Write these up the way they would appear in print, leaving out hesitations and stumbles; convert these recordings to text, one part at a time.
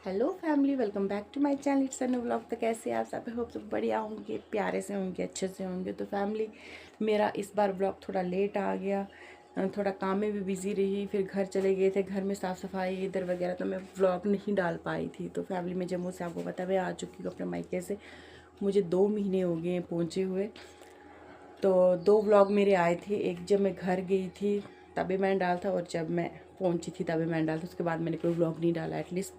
Hello family, welcome back to my channel it's Anu vlog. तो कैसे आप सब होप सब बढ़िया होंगे, प्यारे से होंगे, अच्छे से होंगे। तो फैमिली मेरा इस बार व्लॉग थोड़ा लेट आ गया, थोड़ा काम में भी बिज़ी रही, फिर घर चले गए थे, घर में साफ़ सफाई इधर वगैरह, तो मैं व्लॉग नहीं डाल पाई थी। तो फैमिली में जम्मू से आपको पता है मैं आ चुकी हूँ अपने मायके से। मुझे 2 महीने हो गए पहुँचे हुए। तो 2 व्लॉग मेरे आए थे, एक जब मैं घर गई थी तभी मैंने डाला था, और जब मैं पहुंची थी तभी मैंने डाला था। उसके बाद मैंने कोई व्लॉग नहीं डाला। एटलीस्ट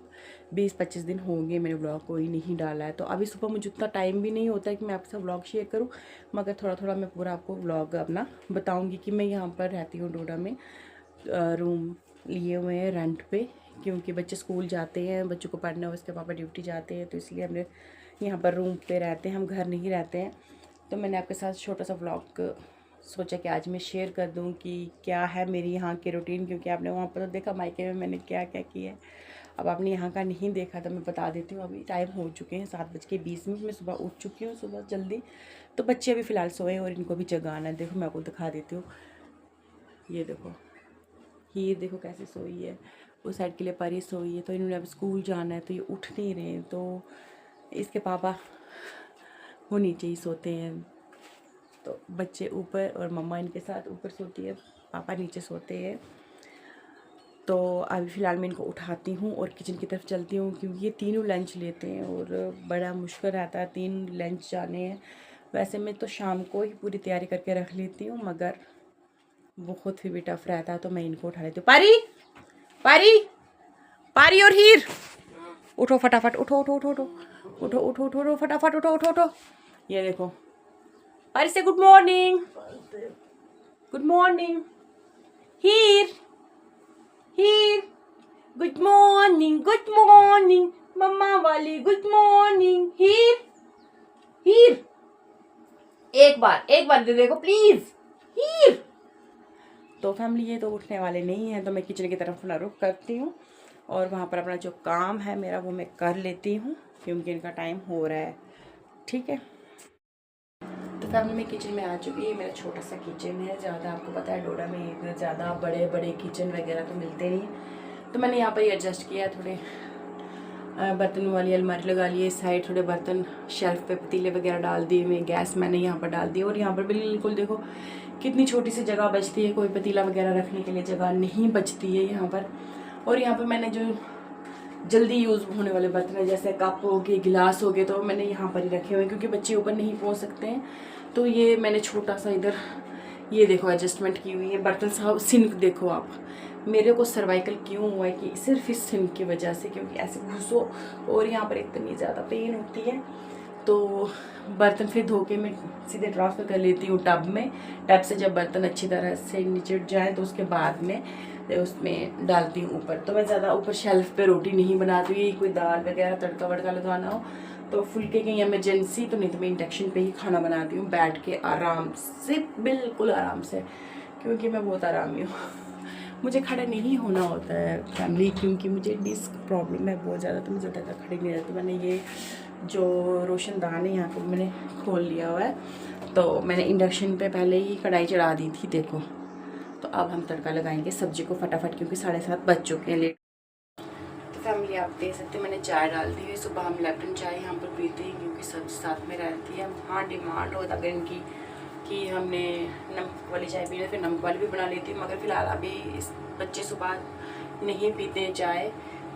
20-25 दिन हो गए मैंने व्लॉग कोई नहीं डाला है। तो अभी सुबह मुझे उतना टाइम भी नहीं होता है कि मैं आपके साथ व्लॉग शेयर करूं, मगर थोड़ा थोड़ा मैं पूरा आपको व्लॉग अपना बताऊंगी कि मैं यहाँ पर रहती हूँ डोडा में। रूम लिए हुए हैं रेंट पे, क्योंकि बच्चे स्कूल जाते हैं, बच्चों को पढ़ना है, उसके पापा ड्यूटी जाते हैं, तो इसलिए हमने यहाँ पर रूम पे रहते हैं, हम घर नहीं रहते हैं। तो मैंने आपके साथ छोटा सा व्लॉग सोचा कि आज मैं शेयर कर दूं कि क्या है मेरी यहाँ की रूटीन, क्योंकि आपने वहाँ पर तो देखा मायके में मैंने क्या क्या किया है। अब आपने यहाँ का नहीं देखा तो मैं बता देती हूँ। अभी टाइम हो चुके हैं 7:20, मैं सुबह उठ चुकी हूँ सुबह जल्दी। तो बच्चे अभी फ़िलहाल सोए हैं और इनको भी जगाना है। देखो मैं आपको दिखा देती हूँ, ये देखो, ये देखो कैसे सोई है। उस साइड के लिए परी सोई है, तो इन्होंने अब स्कूल जाना है तो ये उठ नहीं रहे हैं। तो इसके पापा वो नीचे ही सोते हैं, तो बच्चे ऊपर और मम्मा इनके साथ ऊपर सोती है, पापा नीचे सोते हैं। तो अभी फ़िलहाल मैं इनको उठाती हूँ और किचन की तरफ चलती हूँ, क्योंकि ये तीनों लंच लेते हैं और बड़ा मुश्किल रहता है 3 लंच जाने हैं। वैसे मैं तो शाम को ही पूरी तैयारी करके रख लेती हूँ, मगर वो खुद फिर भी टफ रहता है, तो मैं इनको उठा लेती हूँ। पारी पारी पारी और हीर, उठो फटाफट, उठो उठो उठो उठो उठो उठो उठो उठो फटाफट, उठो उठो उठो। ये देखो पारी से गुड मॉर्निंग, गुड मॉर्निंग। हीर हीर गुड मॉर्निंग मम्मा वाली गुड मॉर्निंग। हीर हीर एक बार दे देखो प्लीज हीर। तो फैमिली ये तो उठने वाले नहीं हैं, तो मैं किचन की तरफ अपना रुख करती हूँ और वहाँ पर अपना जो काम है मेरा वो मैं कर लेती हूँ, क्योंकि इनका टाइम हो रहा है। ठीक है, तो फैमिली में किचन में आ चुकी है। मेरा छोटा सा किचन है, ज़्यादा आपको पता है डोडा में एक ज़्यादा बड़े बड़े किचन वगैरह तो मिलते नहीं, तो मैंने यहाँ पर ही एडजस्ट किया। थोड़े बर्तन वाली अलमारी लगा लिए, इस साइड थोड़े बर्तन शेल्फ पे पतीले वगैरह डाल दिए हुए, गैस मैंने यहाँ पर डाल दी। और यहाँ पर बिल्कुल देखो कितनी छोटी सी जगह बचती है, कोई पतीला वगैरह रखने के लिए जगह नहीं बचती है यहाँ पर। और यहाँ पर मैंने जो जल्दी यूज़ होने वाले बर्तन है, जैसे कप हो गए, गिलास हो गए, तो मैंने यहाँ पर ही रखे हुए हैं, क्योंकि बच्चे ऊपर नहीं पहुँच सकते हैं। तो ये मैंने छोटा सा इधर ये देखो एडजस्टमेंट की हुई है। बर्तन साहब सिंक देखो आप, मेरे को सर्वाइकल क्यों हुआ है कि सिर्फ इस सिंक की वजह से, क्योंकि ऐसे घुसो और यहाँ पर इतनी ज़्यादा पेन होती है। तो बर्तन फिर धो के मैं सीधे ट्रांसफ़र कर लेती हूँ टब में। टब से जब बर्तन अच्छी तरह से निचट जाए तो उसके बाद में उसमें डालती हूँ ऊपर। तो मैं ज़्यादा ऊपर शेल्फ पे रोटी नहीं बनाती हूँ, कोई दाल वगैरह तड़का वड़का लगाना हो तो फुल्के की इमरजेंसी, तो नहीं तो मैं इंडक्शन पे ही खाना बनाती हूँ बैठ के आराम से, बिल्कुल आराम से, क्योंकि मैं बहुत आरामी हूँ। मुझे खड़ा नहीं होना होता है फैमिली, क्योंकि मुझे डिस्क प्रॉब्लम है बहुत ज़्यादा, तो मुझे ज़्यादा खड़ी नहीं रहती। मैंने ये जो रोशनदान है यहाँ पर मैंने खोल लिया हुआ है, तो मैंने इंडक्शन पे पहले ही कढ़ाई चढ़ा दी थी देखो। तो अब हम तड़का लगाएंगे सब्जी को फटाफट, क्योंकि 7:30 बज चुके हैं लेट। तो फैमिली आप देख सकते हैं मैंने चाय डाल दी है। सुबह हम लेप्टन चाय यहाँ पर पीते हैं, क्योंकि सब्जी साथ में रहती है। हाँ डिमांड हो अगर इनकी कि हमने नमक वाली चाय पी है, फिर नमक वाली भी बना लेती हूँ, मगर फ़िलहाल अभी इस बच्चे सुबह नहीं पीते हैं चाय,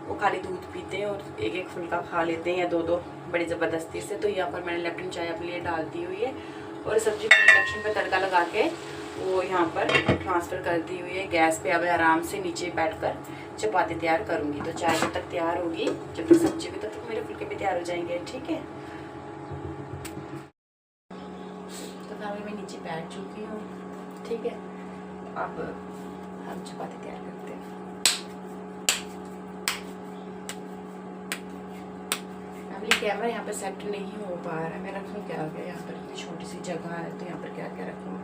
वो खाली दूध पीते हैं और एक एक फुल्का खा लेते हैं या 2-2 बड़ी ज़बरदस्ती से। तो यहाँ पर मैंने लेप्टन चाय अपने लिए डाल दी हुई है और सब्जी को इंडक्शन पे तड़का लगा के वो यहाँ पर ट्रांसफ़र कर दी हुई है गैस पे। अब आराम से नीचे बैठकर चपाती तैयार करूँगी। तो चाय जब तक तैयार होगी, जब तक सब्जी भी, तब तक मेरे फुल्के भी तैयार हो जाएंगे। ठीक है, तो फैमिली में नीचे बैठ चुकी हूँ। ठीक है, अब हम चपाती तैयार करते हैं। फैमिली कैमरा यहाँ पर सेट नहीं हो पा रहा है, मैं रखूँ क्या आगे, यहाँ पर इतनी छोटी सी जगह है, तो यहाँ पर क्या क्या रखूँ।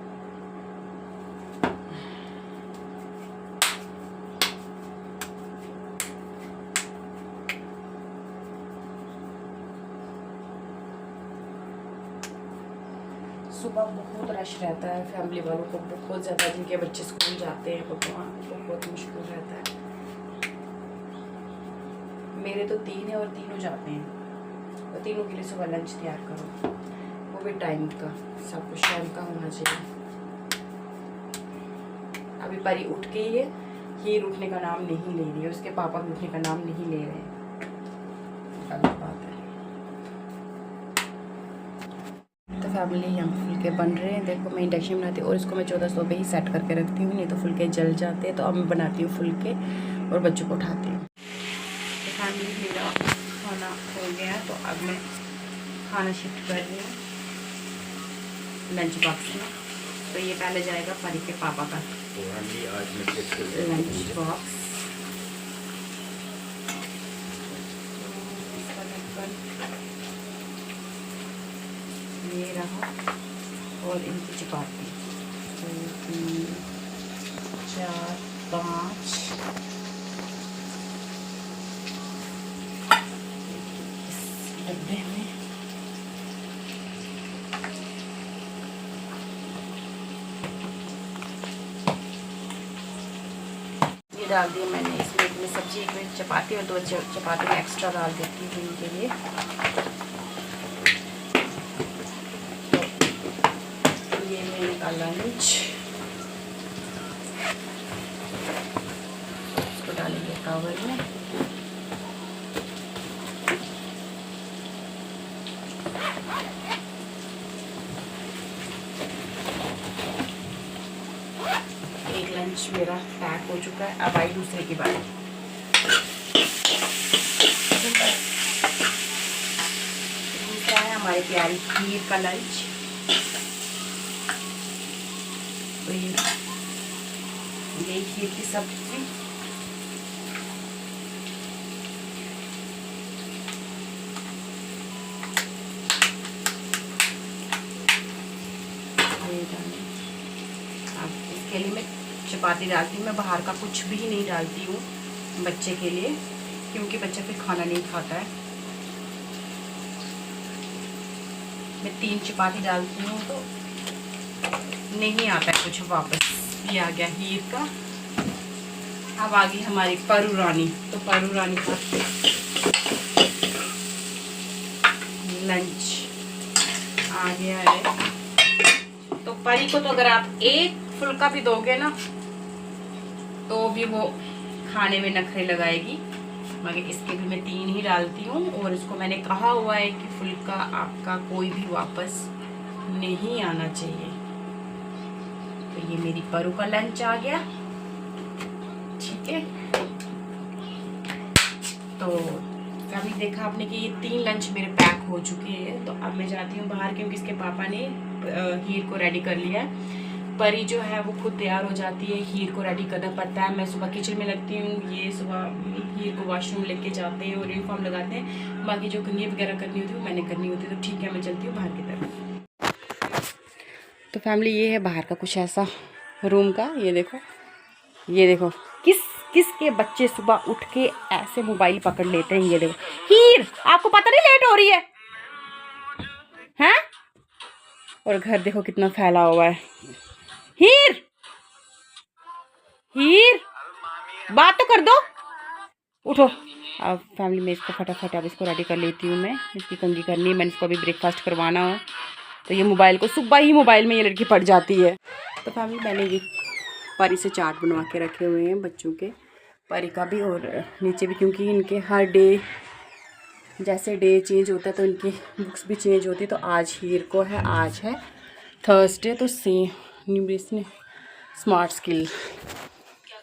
सुबह बहुत रश रहता है फैमिली वालों को, बहुत ज़्यादा, जिनके बच्चे स्कूल जाते हैं तो वहाँ बहुत मुश्किल रहता है। मेरे तो 3 है और तीनों जाते हैं, तो तीनों के लिए सुबह लंच तैयार करो, वो भी टाइम का, सब कुछ टाइम का होना चाहिए। अभी परी उठ गई है, हीर उठने का नाम नहीं ले रही है, उसके पापा भी उठने का नाम नहीं ले रहे हैं, गलत बात है। तो फैमिली यहाँ फुलके बन रहे हैं। देखो मैं इंडक्शन बनाती हूँ और इसको मैं 1400 पे ही सेट करके रखती हूँ, नहीं तो फुलके जल जाते हैं। तो अब मैं बनाती हूँ फुलके और बच्चों को उठाती हूँ। तो फैमिली मेरा खाना हो गया, तो अब मैं खाना शिफ्ट कर रही हूँ लंच बॉक्स में। तो ये पहले जाएगा परी के पापा का लंच बॉक्स। ये रहा, और इनकी चपाती 2 3 4 5 इस डब्बे में। ये डाल दिए मैंने इसमें, एक में सब्जी, एक में चपाती, और 2 चपाती में एक्स्ट्रा डाल देती हूँ इनके लिए। ये मेरे का लंच, इसको डालेंगे कवर में। एक लंच मेरा पैक हो चुका है, अब आई दूसरे की बारी। दूसरा है हमारी प्यारी खीर का लंच। तो ये खीर की सब्जी, अब इसके लिए मैं चपाती डालती हूँ। मैं बाहर का कुछ भी नहीं डालती हूँ बच्चे के लिए, क्योंकि बच्चा फिर खाना नहीं खाता है। मैं 3 चपाती डालती हूँ तो नहीं आता है कुछ वापस। ये आ गया हीर का। अब आ गई हमारी परू रानी, तो परू रानी का लंच आ गया है। तो परी को तो अगर आप एक फुल्का भी दोगे ना तो भी वो खाने में नखरे लगाएगी, मगर इसके भी मैं 3 ही डालती हूँ। और इसको मैंने कहा हुआ है कि फुल्का आपका कोई भी वापस नहीं आना चाहिए। तो ये मेरी परू का लंच आ गया, ठीक है। तो अभी देखा आपने कि ये 3 लंच मेरे पैक हो चुके हैं। तो अब मैं जाती हूँ बाहर, क्योंकि इसके पापा ने हीर को रेडी कर लिया है। परी जो है वो खुद तैयार हो जाती है, हीर को रेडी करना पड़ता है। मैं सुबह किचन में लगती हूँ, ये सुबह हीर को वॉशरूम लेके जाते हैं और यूनिफॉर्म लगाते हैं। बाकी जो कंघी वगैरह करनी होती है वो मैंने करनी होती है। तो ठीक है, मैं चलती हूँ बाहर की तरफ। तो फैमिली ये है बाहर का कुछ ऐसा रूम का। ये देखो किसके बच्चे सुबह उठ के ऐसे मोबाइल पकड़ लेते हैं। ये देखो हीर, आपको पता नहीं लेट हो रही है हैं? और घर देखो कितना फैला हुआ है। हीर बात तो कर दो, उठो। अब फैमिली में इसको फटाफट अब इसको रेडी कर लेती हूँ। मैं इसकी कंघी करनी है, मैंने इसको अभी ब्रेकफास्ट करवाना है। तो ये मोबाइल को सुबह ही मोबाइल में ये लड़की पड़ जाती है। तो फैमिली मैंने ये परी से चार्ट बनवा के रखे हुए हैं बच्चों के, परी का भी और नीचे भी, क्योंकि इनके हर डे जैसे डे चेंज होता है तो इनकी बुक्स भी चेंज होती है। तो आज हीर को है, आज है थर्सडे, तो न्यूबेस ने स्मार्ट स्किल,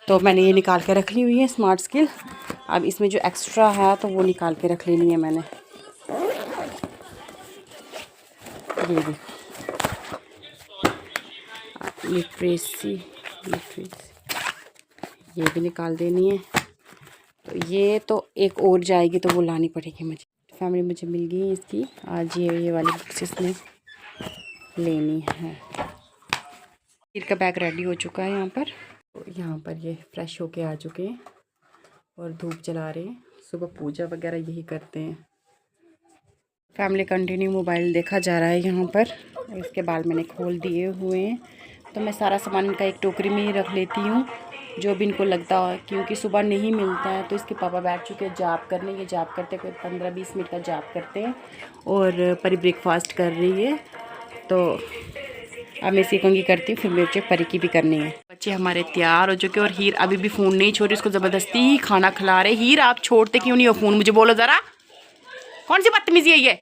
तो मैंने ये निकाल के रख ली हुई है स्मार्ट स्किल। अब इसमें जो एक्स्ट्रा है तो वो निकाल के रख लेनी है मैंने। ये देखो लिटरेसी ये भी निकाल देनी है। तो ये तो एक और जाएगी तो वो लानी पड़ेगी मुझे। फैमिली मुझे मिल गई इसकी आज, ये वाली बुक्स इसने लेनी है। हीर का बैग रेडी हो चुका है यहाँ पर। तो यहाँ पर ये फ्रेश होके आ चुके हैं और धूप जला रहे हैं। सुबह पूजा वगैरह यही करते हैं। फैमिली कंटिन्यू मोबाइल देखा जा रहा है यहाँ पर। इसके बाल मैंने खोल दिए हुए हैं, तो मैं सारा सामान इनका एक टोकरी में ही रख लेती हूँ। जो भी इनको लगता हो, क्योंकि सुबह नहीं मिलता है। तो इसके पापा बैठ चुके हैं जॉब करने। ये जॉब करते कोई 15-20 मिनट का जॉब करते हैं और परी ब्रेकफास्ट कर रही है। तो अब मैं इसी कंगी करती हूँ, फिर मुझे परी की भी करनी है। बच्चे हमारे तैयार हो चुके हैं और हीर अभी भी फ़ोन नहीं छोड़ रही, उसको ज़बरदस्ती ही खाना खिला रहे। हीर आप छोड़ते क्यों नहीं हो फ़ोन, मुझे बोलो ज़रा, कौन सी बदतमीजी है ये।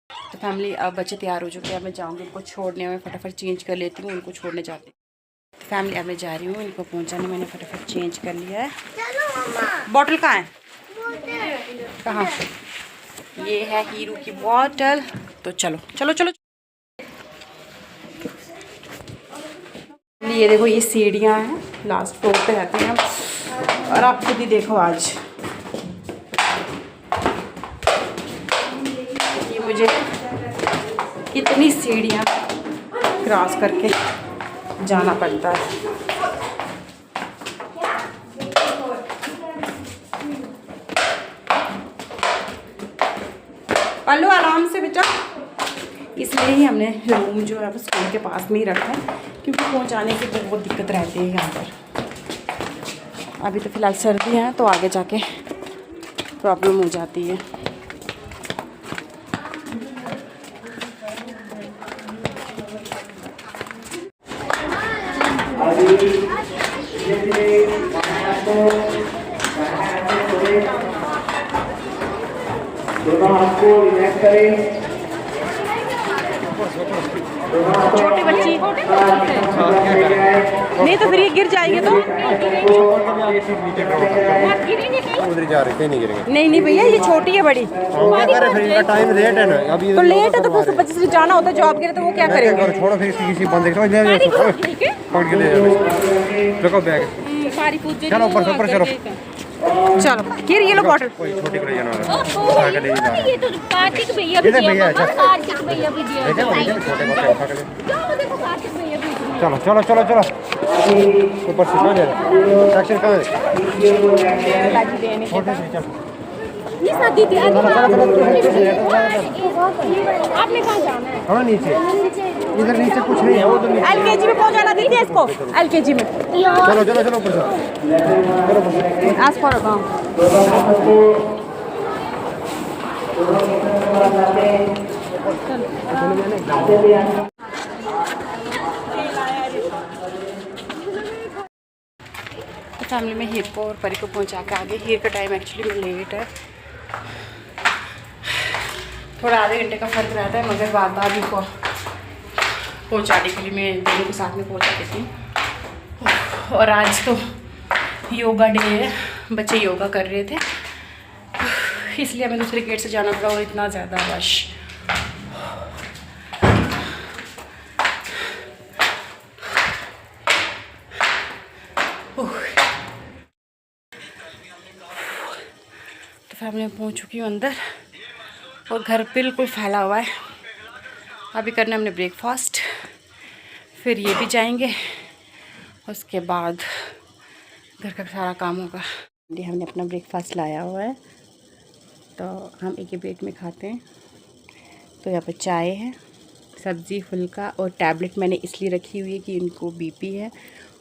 तो फैमिली अब बच्चे तैयार हो चुके हैं, अब मैं जाऊँगी उनको छोड़ने में, फटाफट चेंज कर लेती हूँ, उनको छोड़ने जाते हैं। तो फैमिली अब मैं जा रही हूँ इनको पहुँचाने। मैंने फटाफट चेंज कर लिया है। बॉटल कहाँ है, कहाँ, ये है हीरू की बॉटल। तो चलो चलो चलो। ये देखो ये सीढ़ियाँ हैं, लास्ट फ्लोर पे रहते हैं हम। और आप खुद ही देखो आज ये मुझे कितनी सीढ़ियाँ क्रॉस करके जाना पड़ता है। पल्लू आराम से बेटा। इसलिए ही हमने रूम जो है वो स्कूल के पास में ही रखा है, क्योंकि पहुंचाने की तो बहुत दिक्कत रहती है यहाँ पर। अभी तो फ़िलहाल सर्दी है, तो आगे जाके प्रॉब्लम हो जाती है। छोटी बच्ची नहीं तो फिर ये गिर जाएंगे। तो उधर जा रहे थे, नहीं गिरेंगे। नहीं भैया ये छोटी है बड़ी। टाइम लेट है ना अभी, तो लेट है तो फिर बच्चे से जाना होता है, जॉब गिरे तो वो क्या करेंगे। छोड़ो फिर किसी बंदे को पकड़ के ले जाओ बैग। चलो ऊपर ऊपर चलो चलो गिर, ये लो बॉटल। कोई छोटी को ले जाना ये तो कार्तिक भैया भी दिया, कार्तिक भैया भी दिया। चलो चलो चलो चलो ऊपर से सेक्शन कहाँ है। ये शादी थी आपने कहाँ जाना है। हाँ नीचे, इधर नीचे कुछ नहीं है, वो तो LKG में पहुंचाना दीजिए इसको, LKG में। चलो चलो चलो ऊपर चलो। आज पर फैमिली में हीर को और परी को पहुंचा के आगे। हीर का टाइम एक्चुअली में लेट है, थोड़ा आधे घंटे का फ़र्क रहता है, मगर बाद भी को पहुंचाने के लिए मैं दोनों को साथ में पहुंचा देती हूँ। और आज तो योगा डे है, बच्चे योगा कर रहे थे, इसलिए हमें दूसरे गेट से जाना पड़ा और इतना ज़्यादा रश। तो फैमिली में पहुँच चुकी हूँ अंदर और घर बिल्कुल फैला हुआ है। अभी करना हमने ब्रेकफास्ट, फिर ये भी जाएंगे, उसके बाद घर का सारा काम होगा। हमने अपना ब्रेकफास्ट लाया हुआ है, तो हम एक ही प्लेट में खाते हैं। तो यहाँ पर चाय है, सब्ज़ी, फुल्का और टैबलेट मैंने इसलिए रखी हुई है कि इनको बीपी है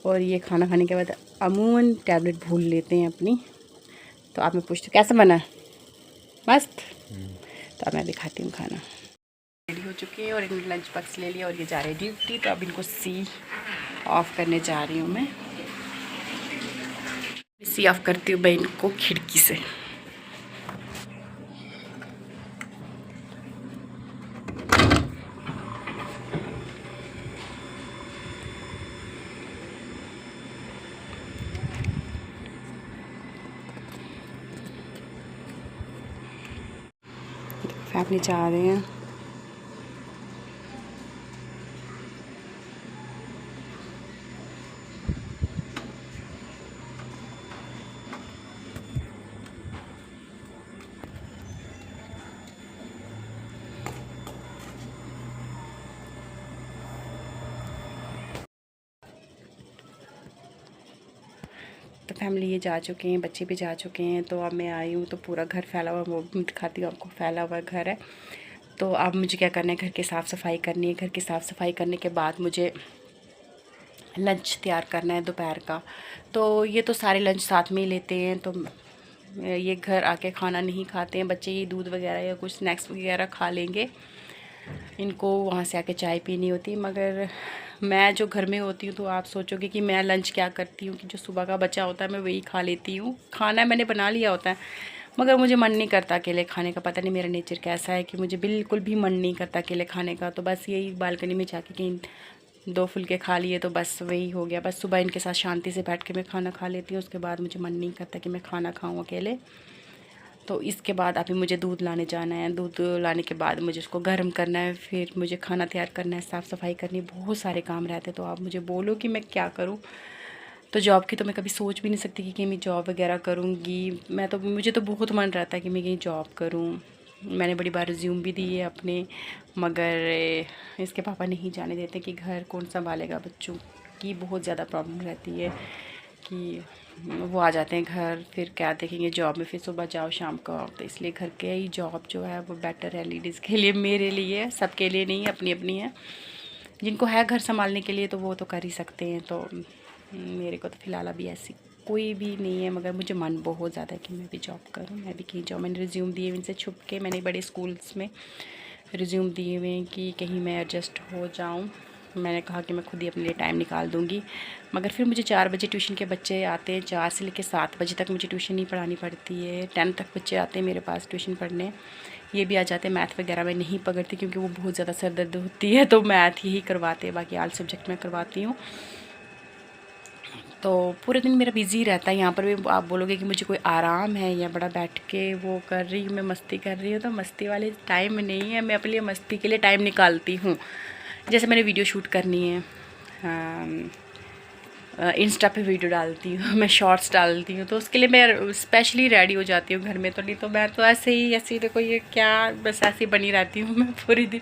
और ये खाना खाने के बाद अमूमन टैबलेट भूल लेते हैं अपनी। तो आप मैं पूछती हूँ कैसा बना, मस्त। तो अब मैं दिखाती हूँ खाना। रेडी हो चुके हैं और इन्होंने लंच बॉक्स ले लिया और ये जा रहे हैं ड्यूटी। तो अब इनको सी ऑफ करने जा रही हूँ मैं। सी ऑफ करती हूँ मैं इनको खिड़की से। फैमिली जा रहे हैं। तो फैमिली ये जा चुके हैं, बच्चे भी जा चुके हैं। तो अब मैं आई हूँ तो पूरा घर फैला हुआ, वो भी दिखाती हूँ आपको, फैला हुआ घर है। तो अब मुझे क्या करना है, घर की साफ़ सफाई करनी है। घर की साफ़ सफाई करने के बाद मुझे लंच तैयार करना है दोपहर का। तो ये तो सारे लंच साथ में ही लेते हैं, तो ये घर आके खाना नहीं खाते हैं बच्चे, ये दूध वगैरह या कुछ स्नैक्स वगैरह खा लेंगे, इनको वहाँ से आके चाय पीनी होती है। मगर मैं जो घर में होती हूँ तो आप सोचोगे कि मैं लंच क्या करती हूँ कि जो सुबह का बचा होता है मैं वही खा लेती हूँ। खाना मैंने बना लिया होता है मगर मुझे मन नहीं करता अकेले खाने का। पता नहीं मेरा नेचर कैसा है कि मुझे बिल्कुल भी मन नहीं करता अकेले खाने का। तो बस यही बालकनी में जाके कहीं 2 फुलके खा लिए तो बस वही हो गया। बस सुबह इनके साथ शांति से बैठ के मैं खाना खा लेती हूँ, उसके बाद मुझे मन नहीं करता कि मैं खाना खाऊँ अकेले। तो इसके बाद अभी मुझे दूध लाने जाना है, दूध लाने के बाद मुझे उसको गर्म करना है, फिर मुझे खाना तैयार करना है, साफ़ सफाई करनी है, बहुत सारे काम रहते हैं। तो आप मुझे बोलो कि मैं क्या करूँ। तो जॉब की तो मैं कभी सोच भी नहीं सकती कि मैं जॉब वगैरह करूँगी। मुझे तो बहुत मन रहता है कि मैं कहीं जॉब करूँ। मैंने बड़ी बार रिज्यूम भी दी है अपने, मगर इसके पापा नहीं जाने देते कि घर कौन संभालेगा, बच्चों की बहुत ज़्यादा प्रॉब्लम रहती है कि वो आ जाते हैं घर, फिर क्या देखेंगे जॉब में, फिर सुबह जाओ शाम को आओ। तो इसलिए घर के ही जॉब जो है वो बेटर है लेडीज़ के लिए, मेरे लिए, सबके लिए नहीं, अपनी अपनी है। जिनको है घर संभालने के लिए तो वो तो कर ही सकते हैं। तो मेरे को तो फ़िलहाल अभी ऐसी कोई भी नहीं है, मगर मुझे मन बहुत ज़्यादा है कि मैं भी जॉब करूँ, मैं भी कहीं जाऊँ। मैंने रिज्यूम दिए हुए इनसे छुप के, मैंने बड़े स्कूल्स में रिज्यूम दिए हुए हैं कि कहीं मैं एडजस्ट हो जाऊँ। मैंने कहा कि मैं खुद ही अपने लिए टाइम निकाल दूँगी, मगर फिर मुझे 4 बजे ट्यूशन के बच्चे आते हैं, 4 से लेकर 7 बजे तक मुझे ट्यूशन ही पढ़ानी पड़ती है। 10 तक बच्चे आते हैं मेरे पास ट्यूशन पढ़ने, ये भी आ जाते हैं। मैथ वगैरह मैं नहीं पकड़ती क्योंकि वो बहुत ज़्यादा सर दर्द होती है, तो मैथ ही करवाते हैं, बाकी आल सब्जेक्ट मैं करवाती हूँ। तो पूरे दिन मेरा बिज़ी रहता है। यहाँ पर भी आप बोलोगे कि मुझे कोई आराम है या बड़ा बैठ के वो कर रही हूँ, मैं मस्ती कर रही हूँ, तो मस्ती वाले टाइम नहीं है। मैं अपने लिए मस्ती के लिए टाइम निकालती हूँ। जैसे मैंने वीडियो शूट करनी है, इंस्टा पे वीडियो डालती हूँ, मैं शॉर्ट्स डालती हूँ, तो उसके लिए मैं स्पेशली रेडी हो जाती हूँ घर में। तो नहीं तो मैं तो ऐसे ही देखो ये क्या, बस ऐसे ही बनी रहती हूँ मैं पूरी दिन।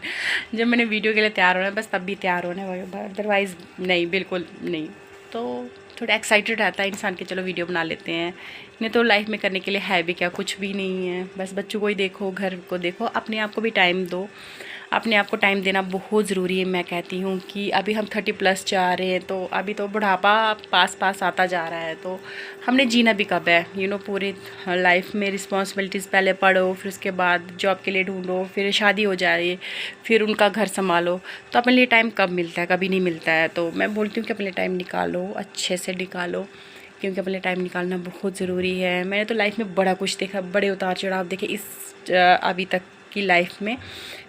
जब मैंने वीडियो के लिए तैयार होना है बस तब भी तैयार होना है, अदरवाइज़ नहीं, बिल्कुल नहीं। तो थोड़ा एक्साइटेड रहता है इंसान कि चलो वीडियो बना लेते हैं। नहीं तो लाइफ में करने के लिए है भी क्या, कुछ भी नहीं है। बस बच्चों को ही देखो, घर को देखो, अपने आप को भी टाइम दो। अपने आप को टाइम देना बहुत ज़रूरी है। मैं कहती हूँ कि अभी हम 30+ जा रहे हैं, तो अभी तो बुढ़ापा पास आता जा रहा है, तो हमने जीना भी कब है। पूरी लाइफ में रिस्पॉन्सिबिलिटीज़ पहले पढ़ो, फिर उसके बाद जॉब के लिए ढूंढो, फिर शादी हो जाए, फिर उनका घर संभालो, तो अपने लिए टाइम कब मिलता है, कभी नहीं मिलता है। तो मैं बोलती हूँ कि अपने टाइम निकालो, अच्छे से निकालो, क्योंकि अपने टाइम निकालना बहुत ज़रूरी है। मैंने तो लाइफ में बड़ा कुछ देखा, बड़े उतार चढ़ाव देखे। अभी तक की लाइफ में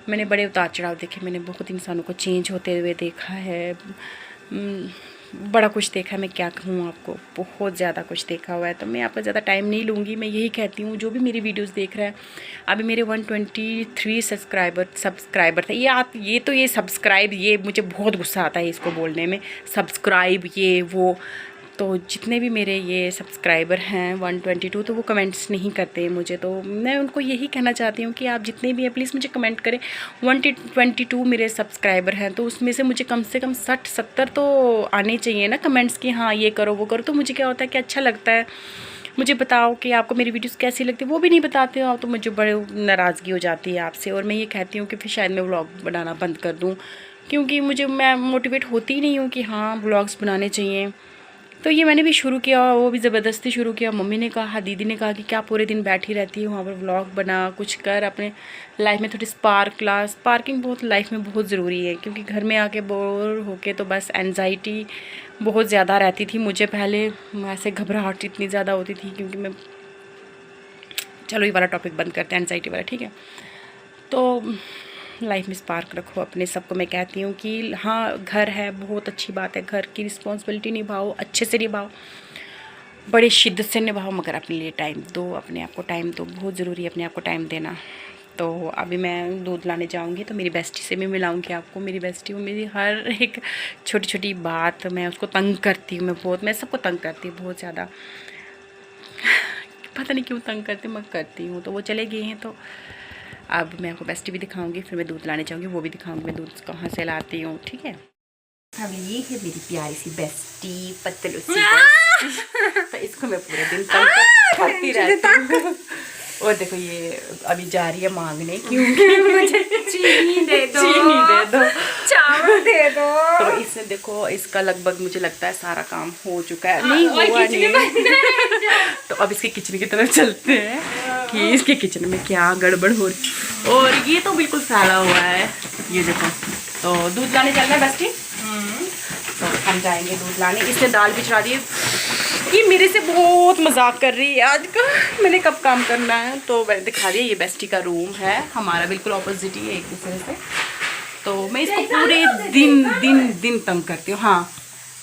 मैंने बड़े उतार चढ़ाव देखे, मैंने बहुत इंसानों को चेंज होते हुए देखा है, बड़ा कुछ देखा है। मैं क्या कहूँ आपको, बहुत ज़्यादा कुछ देखा हुआ है। तो मैं आपका ज़्यादा टाइम नहीं लूँगी। मैं यही कहती हूँ, जो भी मेरी वीडियोस देख रहा है, अभी मेरे 123 सब्सक्राइबर थे। ये सब्सक्राइब, ये मुझे बहुत गुस्सा आता है इसको बोलने में, सब्सक्राइब ये वो। तो जितने भी मेरे ये सब्सक्राइबर हैं 122, तो वो कमेंट्स नहीं करते हैं मुझे। तो मैं उनको यही कहना चाहती हूँ कि आप जितने भी हैं प्लीज़ मुझे कमेंट करें। 122 मेरे सब्सक्राइबर हैं, तो उसमें से मुझे कम 60-70 तो आने चाहिए ना कमेंट्स कि हाँ ये करो वो करो। तो मुझे क्या होता है कि अच्छा लगता है, मुझे बताओ कि आपको मेरी वीडियोस कैसी लगती है। वो भी नहीं बताते हो आप, तो मुझे बड़े नाराज़गी हो जाती है आपसे। और मैं ये कहती हूँ कि फिर शायद मैं व्लॉग बनाना बंद कर दूँ, क्योंकि मैं मोटिवेट होती नहीं हूँ कि हाँ व्लॉग्स बनाने चाहिए। तो ये मैंने भी शुरू किया, वो भी ज़बरदस्ती शुरू किया। मम्मी ने कहा, दीदी ने कहा कि क्या पूरे दिन बैठी रहती है वहाँ पर, व्लॉग बना, कुछ कर, अपने लाइफ में थोड़ी स्पार्किंग बहुत लाइफ में बहुत ज़रूरी है। क्योंकि घर में आके बोर होके तो बस एनजाइटी बहुत ज़्यादा रहती थी मुझे। पहले ऐसे घबराहट इतनी ज़्यादा होती थी, क्योंकि मैं, चलो ये वाला टॉपिक बंद करते हैं, एनजाइटी वाला, ठीक है। तो लाइफ में स्पार्क रखो अपने, सबको मैं कहती हूँ कि हाँ घर है, बहुत अच्छी बात है, घर की रिस्पॉन्सिबिलिटी निभाओ, अच्छे से निभाओ, बड़े शिद्दत से निभाओ, मगर अपने लिए टाइम दो, अपने आप को टाइम दो, बहुत ज़रूरी है अपने आप को टाइम देना। तो अभी मैं दूध लाने जाऊँगी, तो मेरी बेस्टी से भी मिलाऊँगी आपको। मेरी बेस्टी, वो मेरी हर एक छोटी छोटी बात, मैं उसको तंग करती हूँ, मैं सबको तंग करती हूँ बहुत ज़्यादा, पता नहीं क्यों तंग करती, मैं करती हूँ। तो वो चले गए हैं, तो अब मैं आपको बेस्टी भी दिखाऊंगी, फिर मैं दूध लाने जाऊंगी, वो भी दिखाऊंगी मैं दूध कहाँ से लाती हूँ, ठीक है। अब ये है मेरी प्यारी सी बेस्टी, पतलू सी बेस्टी। तो इसको मैं पूरे दिन तंग करती रहती हूँ। और देखो ये अभी जा रही है मांगने क्योंकि मुझे चीनी दे दो, चीनी दे दो, चावल दे दो। तो इसने देखो इसका लगभग मुझे लगता है सारा काम हो चुका है। नहीं हुआ नहीं। तो अब इसके किचन की तरफ चलते हैं कि इसके किचन में क्या गड़बड़ हो रही। और ये तो बिल्कुल फैला हुआ है, ये देखो। तो दूध लाने चल रहा है बस्ती, तो हम जाएंगे दूध लाने। इसने दाल भी चढ़ा दी। ये मेरे से बहुत मजाक कर रही है आज का, मैंने कब काम करना है। तो मैंने दिखा दिया, ये बेस्टी का रूम है, हमारा बिल्कुल ऑपोजिट ही है एक दूसरे से। तो मैं इसको पूरे दिन तंग करती हूँ। हाँ,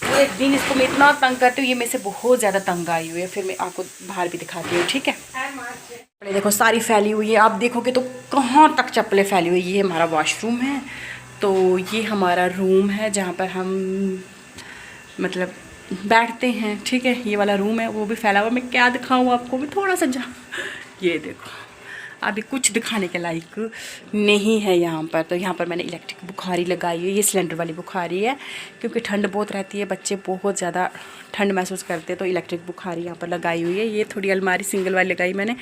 पूरे दिन इसको मैं इतना तंग करती हूँ, ये मेरे से बहुत ज़्यादा तंग आई हुई है। फिर मैं आपको बाहर भी दिखाती हूँ, ठीक है। चप्पलें देखो सारी फैली हुई है, आप देखोगे तो कहाँ तक चप्पलें फैली हुई है। ये हमारा वॉशरूम है, तो ये हमारा रूम है जहाँ पर हम मतलब बैठते हैं, ठीक है। ये वाला रूम है, वो भी फैला हुआ। मैं क्या दिखाऊँ आपको, मैं थोड़ा सा ये देखो, अभी कुछ दिखाने के लायक नहीं है यहाँ पर। तो यहाँ पर मैंने इलेक्ट्रिक बुखारी लगाई है, ये सिलेंडर वाली बुखारी है, क्योंकि ठंड बहुत रहती है, बच्चे बहुत ज़्यादा ठंड महसूस करते हैं, तो इलेक्ट्रिक बुखारी यहाँ पर लगाई हुई है। ये थोड़ी अलमारी सिंगल वाली लगाई मैंने।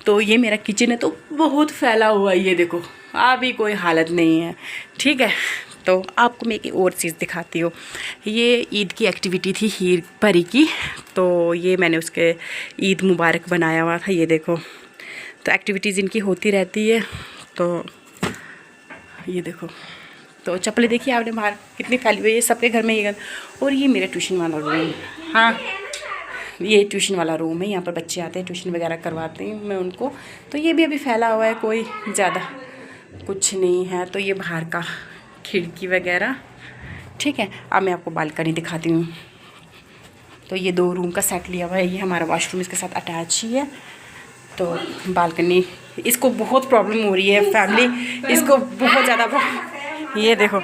तो ये मेरा किचन है, तो बहुत फैला हुआ है, ये देखो अभी कोई हालत नहीं है, ठीक है। तो आपको मैं एक और चीज़ दिखाती हूँ। ये ईद की एक्टिविटी थी हीर परी की, तो ये मैंने उसके ईद मुबारक बनाया हुआ था, ये देखो। तो एक्टिविटीज़ इनकी होती रहती है। तो ये देखो, तो चप्पलें देखिए आपने बाहर कितनी फैली हुई है, सबके घर में ये गन। और ये मेरा ट्यूशन वाला रूम, हाँ ये ट्यूशन वाला रूम है, यहाँ पर बच्चे आते हैं, ट्यूशन वगैरह करवाते हैं मैं उनको। तो ये भी अभी फैला हुआ है, कोई ज़्यादा कुछ नहीं है। तो ये बाहर का खिड़की वगैरह, ठीक है। अब मैं आपको बालकनी दिखाती हूँ। तो ये 2 रूम का सेट लिया हुआ है, ये हमारा वॉशरूम इसके साथ अटैच ही है। तो बालकनी, इसको बहुत प्रॉब्लम हो रही है फैमिली, इसको बहुत ज़्यादा। ये देखो,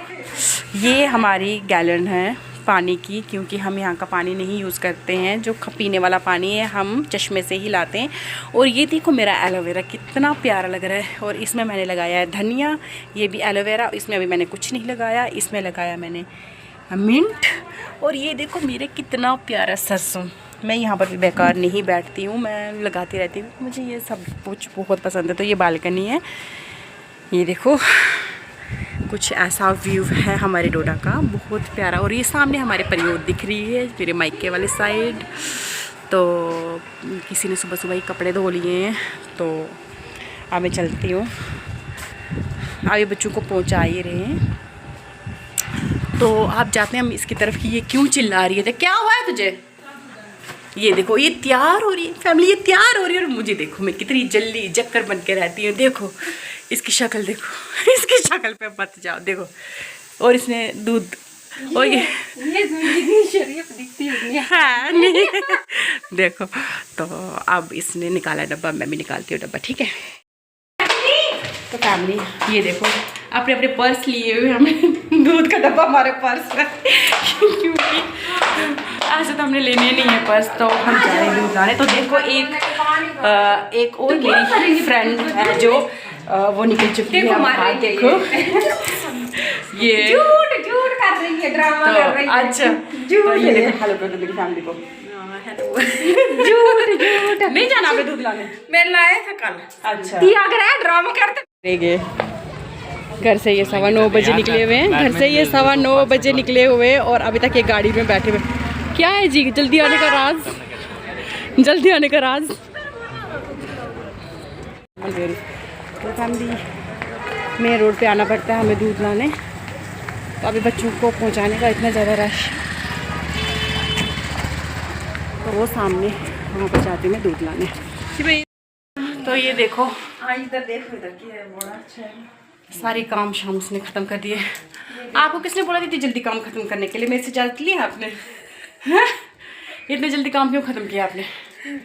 ये हमारी गैलन है पानी की, क्योंकि हम यहाँ का पानी नहीं यूज़ करते हैं, जो पीने वाला पानी है हम चश्मे से ही लाते हैं। और ये देखो मेरा एलोवेरा कितना प्यारा लग रहा है, और इसमें मैंने लगाया है धनिया, ये भी एलोवेरा। इसमें अभी मैंने कुछ नहीं लगाया, इसमें लगाया मैंने मिंट। और ये देखो मेरे कितना प्यारा सरसों। मैं यहाँ पर भी बेकार नहीं बैठती हूँ, मैं लगाती रहती हूँ, मुझे ये सब कुछ बहुत पसंद है। तो ये बालकनी है, ये देखो कुछ ऐसा व्यू है हमारे डोडा का, बहुत प्यारा। और ये सामने हमारे परियोद दिख रही है, मेरे मायके वाले साइड। तो किसी ने सुबह सुबह ही कपड़े धो लिए हैं, तो अब मैं चलती हूँ। अभी बच्चों को पहुँचा ही रहे हैं, तो आप जाते हैं हम इसकी तरफ। कि ये क्यों चिल्ला रही है, क्या हुआ है तुझे? ये देखो ये तैयार हो रही है फैमिली, ये तैयार हो रही है। और मुझे देखो मैं कितनी जल्दी जक्कर बन के रहती हूँ, देखो इसकी शक्ल देखो, इसकी शक्ल पे मत जाओ, देखो। और इसने दूध, और ये शरीफ दिखती है, हाँ नहीं देखो। तो अब इसने निकाला डब्बा, मैं भी निकालती हूँ डब्बा, ठीक है। तो फैमिली ये देखो अपने अपने पर्स लिए हुए, हमें दूध का डब्बा हमारे पर्स में क्योंकि ऐसे तो हमने लेने नहीं है पर्स, तो हम जा रहे हैं दूध लाने। तो देखो एक और मेरी फ्रेंड है जो वो निकल चुकी है, हमारे देखो ये झूठ कर रही है, ड्रामा कर रही है। अच्छा तो ये देखो, हेलो कर दो मेरी फैमिली को। झूठ नहीं जाना आपने दूध लाने? मैं लाया था कल। अच्छा अगर है ड्रामा करते घर से ये 9:15 बजे निकले हुए हैं, घर से ये 9:15 बजे निकले हुए, और अभी तक ये गाड़ी में बैठे हुए। क्या है जी जल्दी आने का राज, जल्दी आने का राज। तो फैमिली मेन रोड पे आना पड़ता है हमें दूध लाने। तो अभी बच्चों को पहुंचाने का इतना ज़्यादा रश, तो वो सामने वहाँ पर जाती हूँ मैं दूध लाने। तो ये देखो, इधर देखो, इधर की है, बड़ा अच्छा है। सारे काम शाम उसने ख़त्म कर दिए। आपको किसने बोला थी जल्दी काम ख़त्म करने के लिए? मेरे से इजाज़त ली है आपने? हैं? इतने जल्दी काम क्यों ख़त्म किया आपने?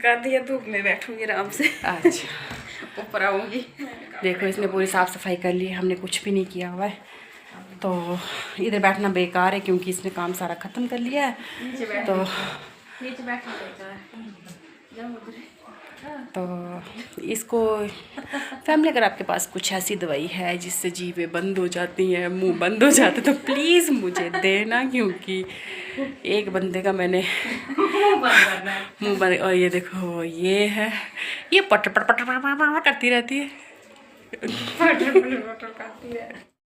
कर दिया, धूप में बैठूंगी आराम से, अच्छा ऊपर आऊँगी। देखो इसने पूरी साफ़ सफाई कर ली है, हमने कुछ भी नहीं किया हुआ है। तो इधर बैठना बेकार है, क्योंकि इसने काम सारा ख़त्म कर लिया है। तो नीचे बैठना बेकार है। तो इसको फैमिली, अगर आपके पास कुछ ऐसी दवाई है जिससे जीभें बंद हो जाती हैं, मुंह बंद हो जाते, तो प्लीज़ मुझे देना, क्योंकि एक बंदे का मैंने मुंह बंद। और ये देखो, ये है, ये पटर पटर पटर पटर करती रहती है।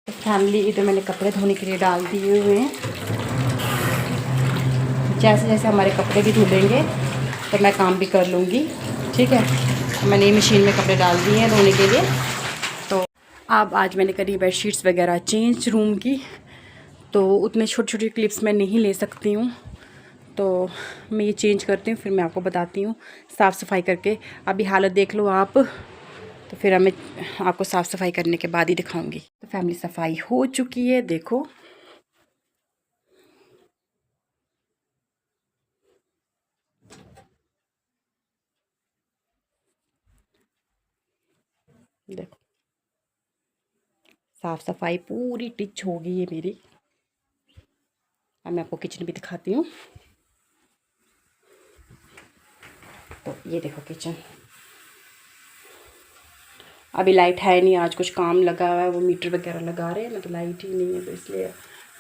तो फैमिली, इधर मैंने कपड़े धोने के लिए डाल दिए हुए हैं। जैसे जैसे हमारे कपड़े भी धुलेंगे तो मैं काम भी कर लूँगी, ठीक है। मैंने मशीन में कपड़े डाल दिए हैं धोने के लिए। तो अब आज मैंने करी बेडशीट्स वगैरह चेंज रूम की, तो उतने छोटी छोटी क्लिप्स मैं नहीं ले सकती हूँ, तो मैं ये चेंज करती हूँ, फिर मैं आपको बताती हूँ साफ़ सफाई करके। अभी हालत देख लो आप, तो फिर मैं आपको साफ़ सफाई करने के बाद ही दिखाऊंगी। तो फैमिली, सफाई हो चुकी है, देखो। देखो, साफ़ सफाई पूरी टिच हो गई है मेरी। अब मैं आपको किचन भी दिखाती हूँ। तो ये देखो किचन। अभी लाइट है नहीं, आज कुछ काम लगा हुआ है, वो मीटर वगैरह लगा रहे हैं ना, तो लाइट ही नहीं है, तो इसलिए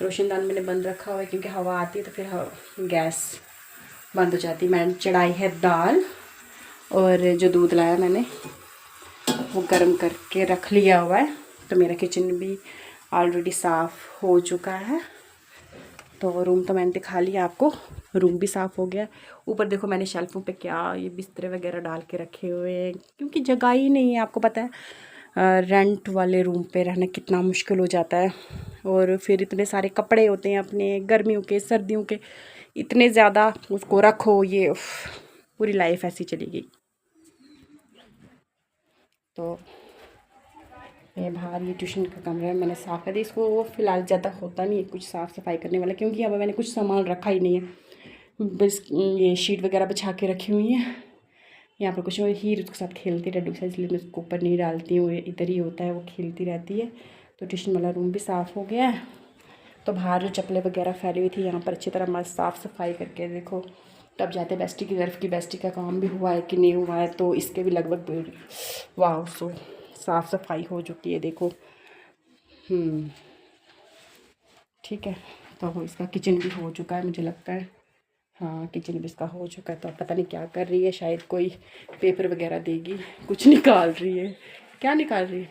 रोशनदान मैंने बंद रखा हुआ है, क्योंकि हवा आती है तो फिर गैस बंद हो जाती है। मैंने चढ़ाई है दाल, और जो दूध लाया मैंने वो गर्म करके रख लिया हुआ है। तो मेरा किचन भी ऑलरेडी साफ़ हो चुका है। तो रूम तो मैंने दिखा लिया आपको, रूम भी साफ़ हो गया। ऊपर देखो, मैंने शेल्फों पे क्या ये बिस्तरे वगैरह डाल के रखे हुए हैं, क्योंकि जगह ही नहीं है। आपको पता है रेंट वाले रूम पे रहना कितना मुश्किल हो जाता है, और फिर इतने सारे कपड़े होते हैं अपने, गर्मियों के सर्दियों के, इतने ज़्यादा, उसको रखो, ये पूरी लाइफ ऐसी चली गई। तो ये बाहर ये ट्यूशन का कमरा है, मैंने साफ़ कर दिया इसको। फ़िलहाल ज़्यादा होता नहीं है कुछ साफ़ सफाई करने वाला, क्योंकि अब मैंने कुछ सामान रखा ही नहीं है। बस ये शीट वगैरह बिछा के रखी हुई हैं। यहाँ पर कुछ हीर उसके साथ खेलती रहती है, इसलिए मैं उसको ऊपर नहीं डालती हूँ, इधर ही होता है, वो खेलती रहती है। तो ट्यूशन वाला रूम भी साफ़ हो गया है। तो बाहर जो चप्पलें वगैरह फैली हुई थी, यहाँ पर अच्छी तरह मस्त साफ़ सफाई करके देखो। तब जाते बेस्टी की तरफ की बेस्टी का काम भी हुआ है कि नहीं हुआ है, तो इसके भी लगभग वाह, सो साफ़ सफाई हो चुकी है, देखो। ठीक है। तो इसका किचन भी हो चुका है, मुझे लगता है। हाँ, किचन भी इसका हो चुका है। तो अब पता नहीं क्या कर रही है, शायद कोई पेपर वगैरह देगी, कुछ निकाल रही है। क्या निकाल रही है?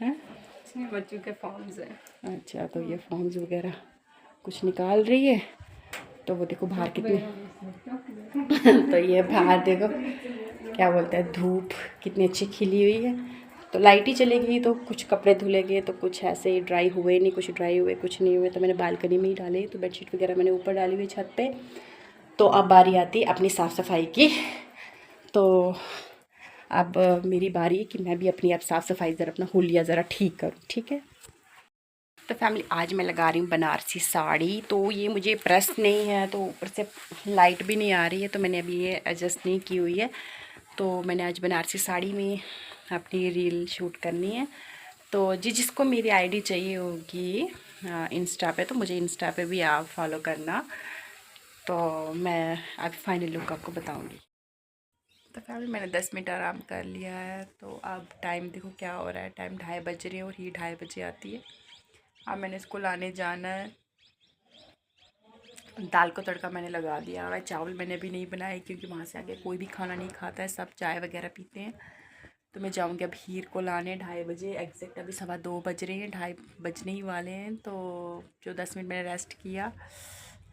हैं? बच्चों के फॉर्म्स हैं। अच्छा, तो ये फॉर्म्स वगैरह कुछ निकाल रही है। तो वो देखो बाहर कितनी तो ये बाहर देखो, क्या बोलते हैं, धूप कितनी अच्छी खिली हुई है। तो लाइट ही चलेगी तो कुछ कपड़े धुलेंगे, तो कुछ ऐसे ही ड्राई हुए नहीं, कुछ ड्राई हुए, कुछ नहीं हुए। तो मैंने बालकनी में ही डाले, तो बेडशीट वगैरह मैंने ऊपर डाली हुई छत पे। तो अब बारी आती है अपनी साफ़ सफाई की। तो अब मेरी बारी है कि मैं भी अपनी अब साफ़ सफाई ज़रा, अपना हुलिया ज़रा ठीक करूँ, ठीक है। तो फैमिली, आज मैं लगा रही हूँ बनारसी साड़ी। तो ये मुझे प्रेस नहीं है, तो ऊपर से लाइट भी नहीं आ रही है, तो मैंने अभी ये एडजस्ट नहीं की हुई है। तो मैंने आज बनारसी साड़ी में अपनी रील शूट करनी है। तो जिसको मेरी आईडी चाहिए होगी इंस्टा पे, तो मुझे इंस्टा पे भी आप फॉलो करना। तो मैं अब फाइनल लुक आपको बताऊँगी। तो फैमिली, मैंने 10 मिनट आराम कर लिया है। तो अब टाइम देखो क्या हो रहा है, टाइम 2:30 बज रहे हैं, और ये 2:30 बजे आती है। अब मैंने इसको लाने जाना है। दाल को तड़का मैंने लगा दिया है। चावल मैंने अभी नहीं बनाए, क्योंकि वहाँ से आगे कोई भी खाना नहीं खाता है, सब चाय वगैरह पीते हैं। तो मैं जाऊँगी अब हीर को लाने 2:30 बजे एग्जैक्ट। अभी 2:15 बज रहे हैं, 2:30 बजने ही वाले हैं। तो जो 10 मिनट मैंने रेस्ट किया,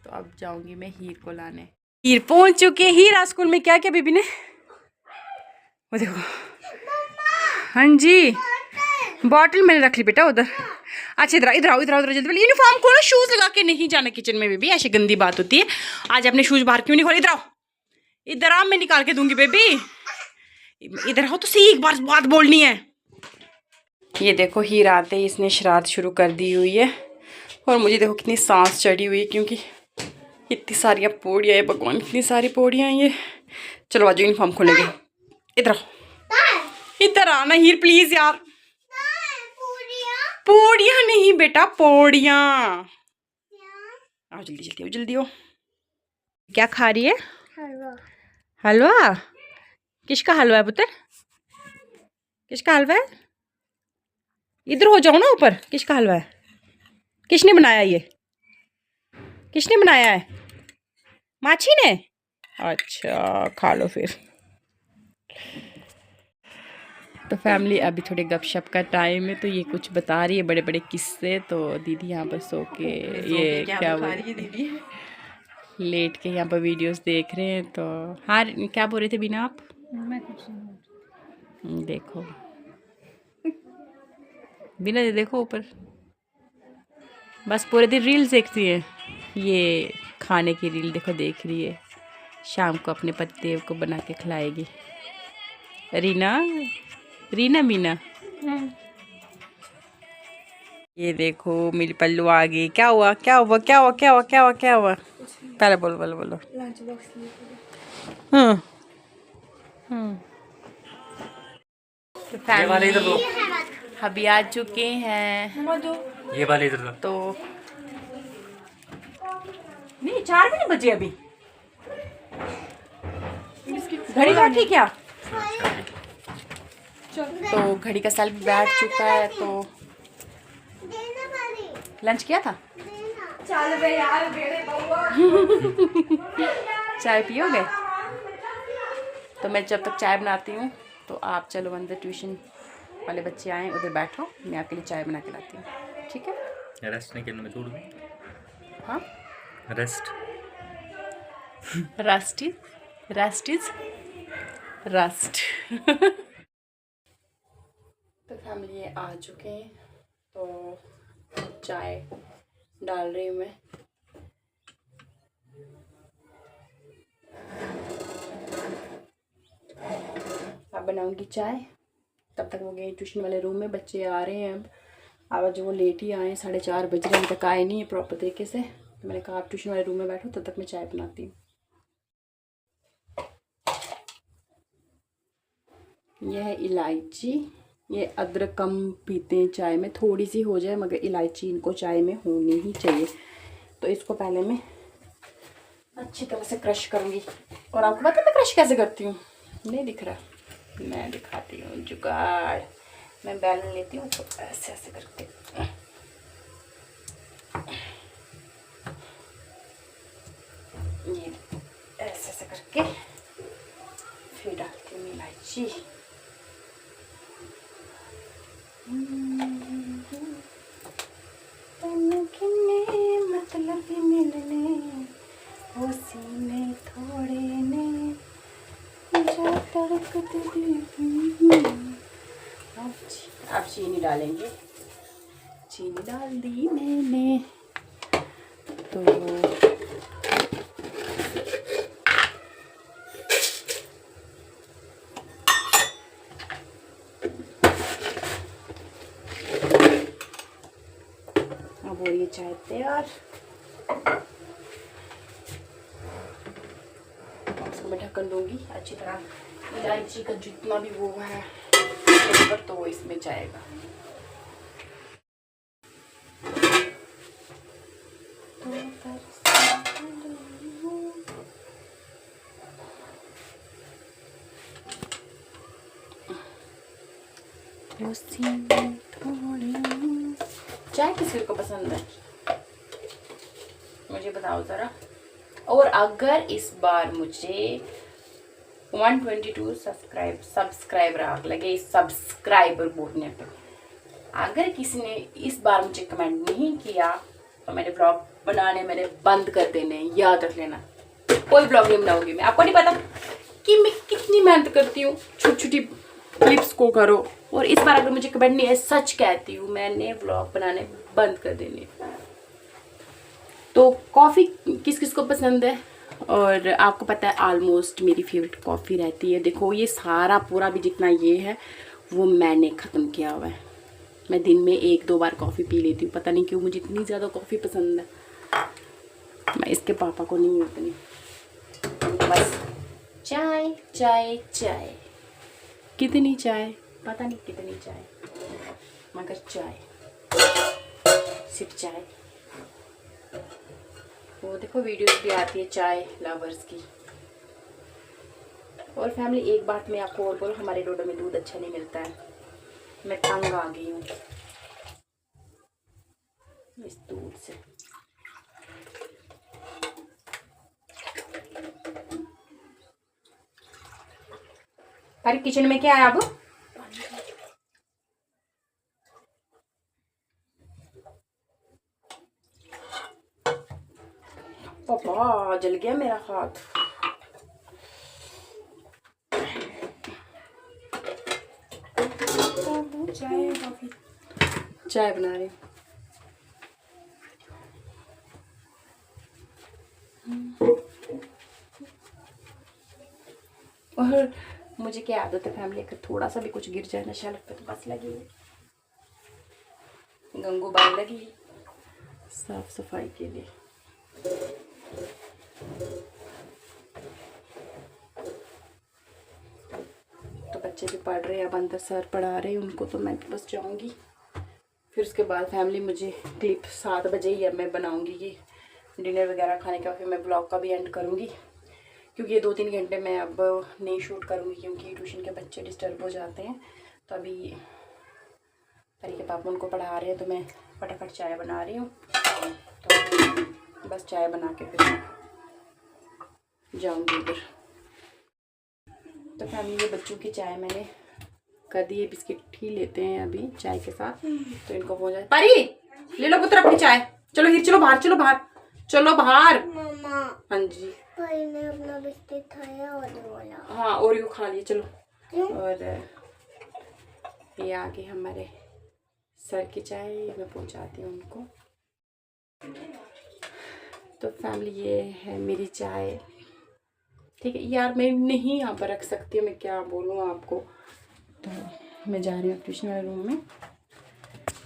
तो अब जाऊँगी मैं हीर को लाने। हीर पहुँच चुके हैं। हीर स्कूल में क्या क्या बीबी ने, वो देखो। हाँ जी, बॉटल मैंने रख ली बेटा उधर। अच्छा, इधर इधर आओ, इधर आओ, जल्दी। यूनिफॉर्म खोलो, शूज़ लगा के नहीं जाना किचन में बेबी, ऐसी गंदी बात होती है। आज अपने शूज़ बाहर क्यों नहीं खोले? इधर आओ, इधर आओ, मैं निकाल के दूंगी बेबी। इधर आओ तो सही, एक बार बात बोलनी है। ये देखो, हीर आते ही इसने शरारत शुरू कर दी हुई है, और मुझे देखो कितनी सांस चढ़ी हुई है, क्योंकि इतनी सारी पौड़ियाँ है, भगवान इतनी सारी पौड़ियाँ हैं ये। चलो आज यूनिफॉर्म खोलेंगे। इधर आओ, इधर आना हीर प्लीज यार। पौड़ियाँ नहीं बेटा, पौड़ियाँ। आओ जल्दी जल्दी, आओ जल्दी हो। क्या खा रही है? हलवा। हलवा? किसका हलवा है पुत्र? किसका हलवा है? इधर हो जाओ ना ऊपर। किसका हलवा है? किसने बनाया ये? किसने बनाया है? माछी ने? अच्छा खा लो फिर। तो फैमिली अभी थोड़े गपशप का टाइम है, तो ये कुछ बता रही है बड़े बड़े किस्से। तो दीदी यहाँ पर सो के ये क्या बोल रही है दीदी? लेट के यहाँ पर वीडियोस देख रहे हैं। तो हाँ क्या बोल रहे थे बिना आप? मैं कुछ नहीं। देखो बिना देखो ऊपर, बस पूरे दिन रील्स देखती है। ये खाने की रील देखो देख रही है, शाम को अपने पति को बना के खिलाएगी। रीना रीना मीना ये देखो मेरी पल्लू आ गई। क्या हुआ क्या हुआ क्या हुआ क्या हुआ क्या हुआ क्या हुआ? पहले बोलो बोलो बोलो। हाँ तो फैमिली अभी आ चुके हैं। ये वाले इधर तो नहीं 4 भी नहीं बजे अभी। घड़ी बैठी क्या? तो घड़ी का सेल भी बैठ चुका है। तो लंच किया था? चाय पियोगे? तो मैं जब तक चाय बनाती हूँ तो आप चलो अंदर, ट्यूशन वाले बच्चे आए उधर बैठो, मैं आपके लिए चाय बना के लाती हूँ, ठीक है? रेस्ट नहीं करना, मैं छोड़ दूँ? हाँ रेस्ट रस्ट इज रस्ट। तो फैमिली ये आ चुके हैं, तो चाय डाल रही हूँ मैं। अब बनाऊंगी चाय, तब तक वो गए ट्यूशन वाले रूम में। बच्चे आ रहे हैं अब, आज वो लेट ही आए, 4:30 बज रहे, अभी तक आए नहीं है प्रॉपर तरीके से। तो मैंने कहा आप ट्यूशन वाले रूम में बैठो, तब तक मैं चाय बनाती हूँ। यह है इलायची, ये अदरक कम पीते हैं चाय में, थोड़ी सी हो जाए मगर इलायची इनको चाय में होनी ही चाहिए। तो इसको पहले मैं अच्छी तरह से क्रश करूँगी। और आपको पता है मैं क्रश कैसे करती हूँ? नहीं दिख रहा, मैं दिखाती हूँ जुगाड़। मैं बैलन लेती हूँ तो ऐसे ऐसे करके ये ऐसे ऐसे करके फिर डालती हूँ इलायची। मतलब मिलने वो सीने थोड़े ने जो तड़कते दिल। अब चीनी डालेंगे, चीनी डाल दी मैंने। तो अब हो रही है चाय तैयार। इसको मैं ढक्कन दूंगी अच्छी तरह, इलायची का जितना भी वो है फ्लेवर तो वो इसमें जाएगा। चाय किसी को पसंद है मुझे बताओ ज़रा। और अगर इस बार मुझे 122 सब्सक्राइबर लगे, सब्सक्राइबर बोलने पे, अगर किसी ने इस बार मुझे कमेंट नहीं किया तो मैंने ब्लॉग बनाने मैंने बंद कर देने, याद रख लेना। कोई ब्लॉग नहीं बनाऊंगी मैं। आपको नहीं पता कि मैं कितनी मेहनत करती हूँ छोटी छोटी क्लिप्स को करो, और इस बार अगर मुझे कमेंट नहीं है, सच कहती हूँ, मैंने ब्लॉग बनाने बंद कर देने। तो कॉफ़ी किस किस को पसंद है? और आपको पता है ऑलमोस्ट मेरी फेवरेट कॉफ़ी रहती है। देखो ये सारा पूरा भी जितना ये है वो मैंने ख़त्म किया हुआ है। मैं दिन में 1-2 बार कॉफ़ी पी लेती हूँ, पता नहीं क्यों मुझे इतनी ज़्यादा कॉफ़ी पसंद है। मैं इसके पापा को नहीं उतनी, बस चाय चाय चाय। कितनी चाय पता नहीं, कितनी चाय, मगर चाय, सिर्फ चाय। वो देखो वीडियोस भी आती है चाय लवर्स की, और फैमिली एक बात मैं आपको और बोलूँ, हमारे डोडो में दूध अच्छा नहीं मिलता है। मैं तंग आ गई हूँ इस दूध से। अरे किचन में क्या है अब? पापा जल गया मेरा हाथ। चाय बना रही हूँ। और मुझे क्या आदत है फैमिली, अगर थोड़ा सा भी कुछ गिर जाए नशा लगता तो बस लगी गंगूबाई लगी साफ सफाई के लिए। तो बच्चे भी पढ़ रहे हैं, अब अंदर सर पढ़ा रहे हैं उनको, तो मैं बस जाऊंगी। फिर उसके बाद फैमिली मुझे क्लिप 7 बजे ही अब मैं बनाऊंगी ये डिनर वगैरह खाने का। फिर मैं ब्लॉग का भी एंड करूंगी, क्योंकि ये 2-3 घंटे मैं अब नहीं शूट करूंगी, क्योंकि ट्यूशन के बच्चे डिस्टर्ब हो जाते हैं। तो अभी परी के पापा उनको पढ़ा रहे हैं, तो मैं फटाफट चाय बना रही हूँ। तो बस चाय बना के फिर जाऊंगी उधर। तो फैमिली ये बच्चों की चाय मैंने कर दी है, बिस्किट ही लेते हैं अभी चाय के साथ, तो इनको हो जाए। परी ले लो पुत्र अपनी चाय, चलो हीर चलो बाहर, चलो बाहर, चलो बाहर। मम्मा हाँ जी परी ने अपना बिस्किट खाया और बोला हाँ ओरियो खा लिए चलो। और ये आगे हमारे सर की चाय मैं पहुंचाती हूँ उनको। तो फैमिली ये है मेरी चाय, ठीक है यार। मैं नहीं यहाँ पर रख सकती हूँ, मैं क्या बोलूँ आपको। तो मैं जा रही हूँ ट्यूशन वाले रूम में,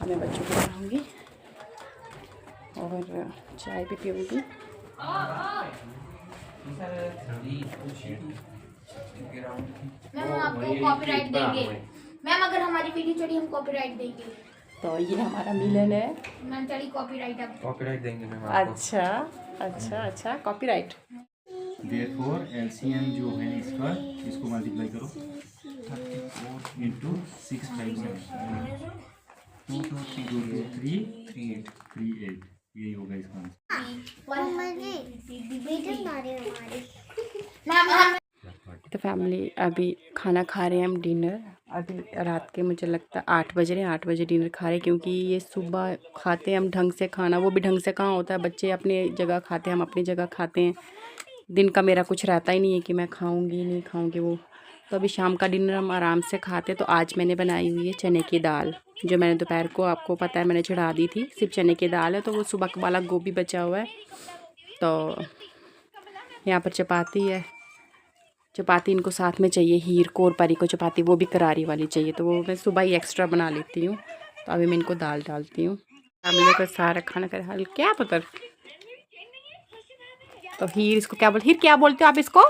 अब मैं बच्चों को पढ़ाऊँगी और चाय भी पीऊँगी। मैम आपको कॉपीराइट देंगे मैम, अगर हमारी वीडियो चढ़ी हम कॉपीराइट देंगे। तो ये हमारा मिलन है मैम चढ़ी कॉपीराइट, अब कॉपीराइट देंगे मैम अच्छा अच्छा अच्छा कॉपीराइट। Therefore LCM जो है इसका, इसको मल्टीप्लाई करो 34 इंटू 657 2 2 3 2 2 3 38 यही होगा इसका आंसर। तो फैमिली अभी खाना खा रहे हैं हम डिनर। अभी रात के मुझे लगता है 8 बज रहे हैं, 8 बजे डिनर खा रहे हैं, क्योंकि ये सुबह खाते हैं हम ढंग से खाना, वो भी ढंग से कहाँ होता है। बच्चे अपनी जगह खाते हैं, हम अपनी जगह खाते हैं। दिन का मेरा कुछ रहता ही नहीं है कि मैं खाऊंगी नहीं खाऊंगी वो। तो अभी शाम का डिनर हम आराम से खाते। तो आज मैंने बनाई हुई है चने की दाल, जो मैंने दोपहर को आपको पता है मैंने चढ़ा दी थी। सिर्फ चने की दाल है, तो वो सुबह वाला गोभी बचा हुआ है। तो यहाँ पर चपाती है, चपाती इनको साथ में चाहिए, हीर को और परी को चपाती वो भी करारी वाली चाहिए, तो वो मैं सुबह ही एक्स्ट्रा बना लेती हूँ। तो अभी मैं इनको दाल डालती हूँ। फैमिली को सारा खाना कर हाल क्या पता। तो हीर इसको क्या बोलते, हीर क्या बोलते हो आप इसको?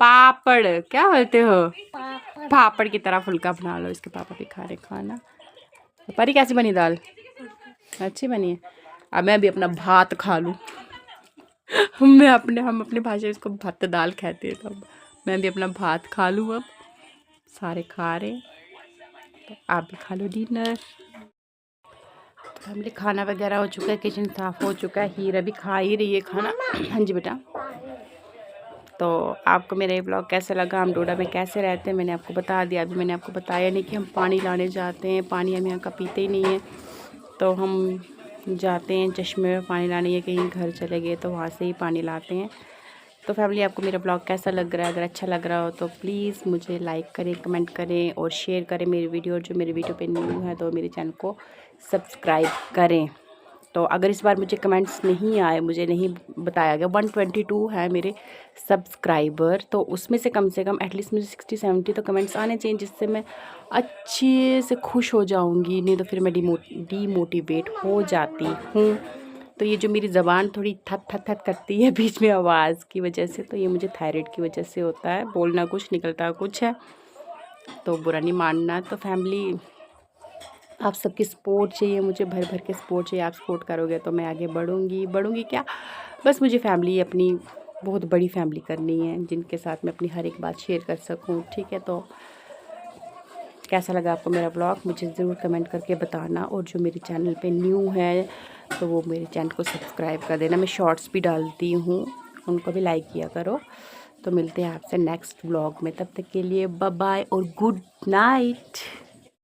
पापड़ क्या बोलते हो? पापड़ की तरह फुल्का बना लो। इसके पापा भी खा रहे खाना। तो परी कैसी बनी दाल? अच्छी बनी है। अब मैं भी अपना भात खा लूँ। हम अपने भाषा में इसको भात दाल कहते हैं, तो मैं भी अपना भात खा लूँ। अब सारे खा रहे, तो आप भी खा लो डिनर। तो फैमिली खाना वगैरह हो चुका है, किचन साफ हो चुका है, हीरा भी खा ही रही है खाना। हाँ जी बेटा। तो आपको मेरा ये ब्लॉग कैसा लगा, हम डोडा में कैसे रहते हैं मैंने आपको बता दिया। अभी मैंने आपको बताया नहीं कि हम पानी लाने जाते हैं, पानी हम यहाँ का पीते ही नहीं है। तो हम जाते हैं चश्मे में पानी लाने, या कहीं घर चले गए तो वहाँ से ही पानी लाते हैं। तो फैमिली आपको मेरा ब्लॉग कैसा लग रहा है, अगर अच्छा लग रहा हो तो प्लीज़ मुझे लाइक करें, कमेंट करें और शेयर करें मेरी वीडियो। और जो मेरे वीडियो पे न्यू है तो मेरे चैनल को सब्सक्राइब करें। तो अगर इस बार मुझे कमेंट्स नहीं आए, मुझे नहीं बताया गया, 122 है मेरे सब्सक्राइबर, तो उसमें से कम एटलीस्ट मुझे 60-70 तो कमेंट्स आने चाहिए, जिससे मैं अच्छे से खुश हो जाऊंगी। नहीं तो फिर मैं डीमोटिवेट हो जाती हूँ। तो ये जो मेरी ज़बान थोड़ी थत करती है बीच में आवाज़ की वजह से, तो ये मुझे थायराइड की वजह से होता है, बोलना कुछ निकलता कुछ है, तो बुरा नहीं मानना। तो फैमिली आप सबकी सपोर्ट चाहिए मुझे, भर के सपोर्ट चाहिए। आप सपोर्ट करोगे तो मैं आगे बढ़ूँगी क्या, बस मुझे फैमिली अपनी बहुत बड़ी फैमिली करनी है जिनके साथ मैं अपनी हर एक बात शेयर कर सकूं। ठीक है, तो कैसा लगा आपको मेरा ब्लॉग मुझे ज़रूर कमेंट करके बताना। और जो मेरे चैनल पे न्यू है तो वो मेरे चैनल को सब्सक्राइब कर देना। मैं शॉर्ट्स भी डालती हूँ, उनको भी लाइक किया करो। तो मिलते हैं आपसे नेक्स्ट ब्लॉग में, तब तक के लिए बाय बाय और गुड नाइट।